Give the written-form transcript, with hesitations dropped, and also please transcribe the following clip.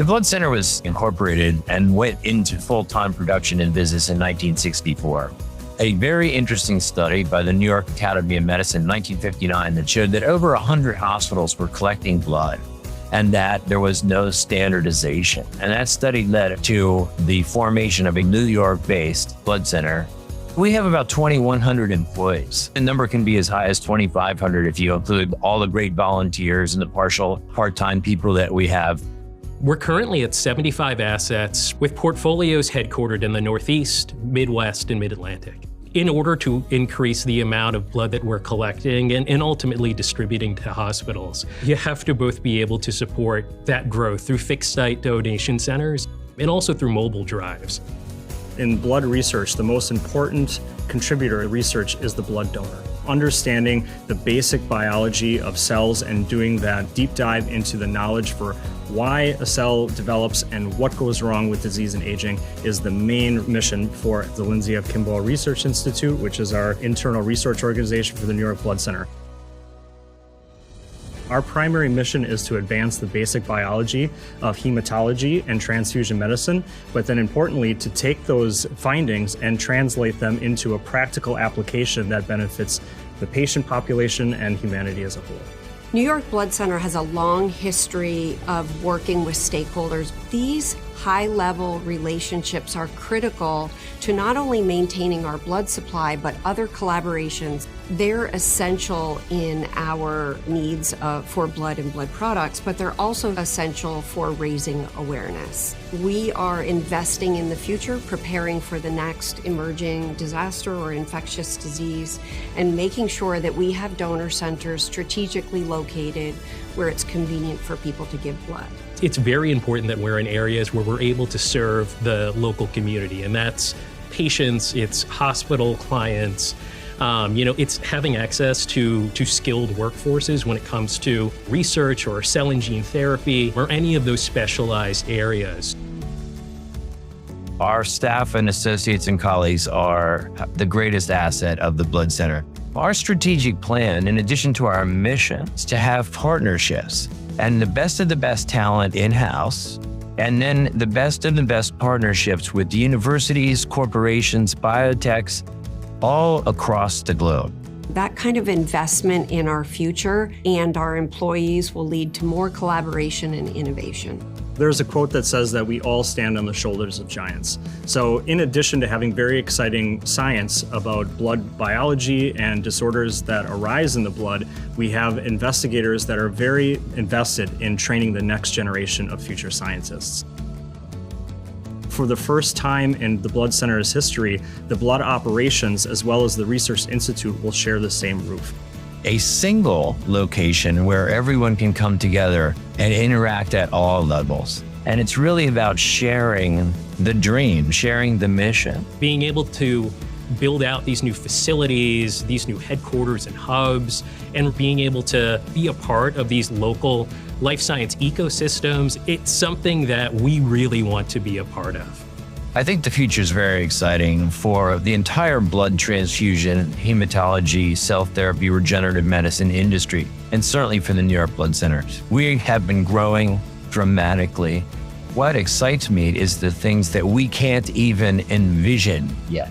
The Blood Center was incorporated and went into full-time production and business in 1964. A very interesting study by the New York Academy of Medicine in 1959 that showed that over 100 hospitals were collecting blood and that there was no standardization. And that study led to the formation of a New York-based blood center. We have about 2,100 employees. The number can be as high as 2,500 if you include all the great volunteers and the partial part-time people that we have. We're currently at 75 assets with portfolios headquartered in the Northeast, Midwest, and Mid-Atlantic. In order to increase the amount of blood that we're collecting and ultimately distributing to hospitals, you have to both be able to support that growth through fixed site donation centers and also through mobile drives. In blood research, the most important contributor to research is the blood donor. Understanding the basic biology of cells and doing that deep dive into the knowledge for why a cell develops and what goes wrong with disease and aging is the main mission for the Lindsay F. Kimball Research Institute, which is our internal research organization for the New York Blood Center. Our primary mission is to advance the basic biology of hematology and transfusion medicine, but then importantly, to take those findings and translate them into a practical application that benefits the patient population and humanity as a whole. New York Blood Center has a long history of working with stakeholders. These high-level relationships are critical to not only maintaining our blood supply, but other collaborations. They're essential in our needs for blood and blood products, but they're also essential for raising awareness. We are investing in the future, preparing for the next emerging disaster or infectious disease, and making sure that we have donor centers strategically located where it's convenient for people to give blood. It's very important that we're in areas where we're able to serve the local community, and that's patients, it's hospital clients, it's having access to skilled workforces when it comes to research or cell and gene therapy or any of those specialized areas. Our staff and associates and colleagues are the greatest asset of the Blood Center. Our strategic plan, in addition to our mission, is to have partnerships and the best of the best talent in-house, and then the best of the best partnerships with universities, corporations, biotechs, all across the globe. That kind of investment in our future and our employees will lead to more collaboration and innovation. There's a quote that says that we all stand on the shoulders of giants. So in addition to having very exciting science about blood biology and disorders that arise in the blood, we have investigators that are very invested in training the next generation of future scientists. For the first time in the Blood Center's history, the blood operations as well as the Research Institute will share the same roof. A single location where everyone can come together and interact at all levels. And it's really about sharing the dream, sharing the mission. Being able to build out these new facilities, these new headquarters and hubs, and being able to be a part of these local life science ecosystems, it's something that we really want to be a part of. I think the future is very exciting for the entire blood transfusion, hematology, cell therapy, regenerative medicine industry, and certainly for the New York Blood Center. We have been growing dramatically. What excites me is the things that we can't even envision yet.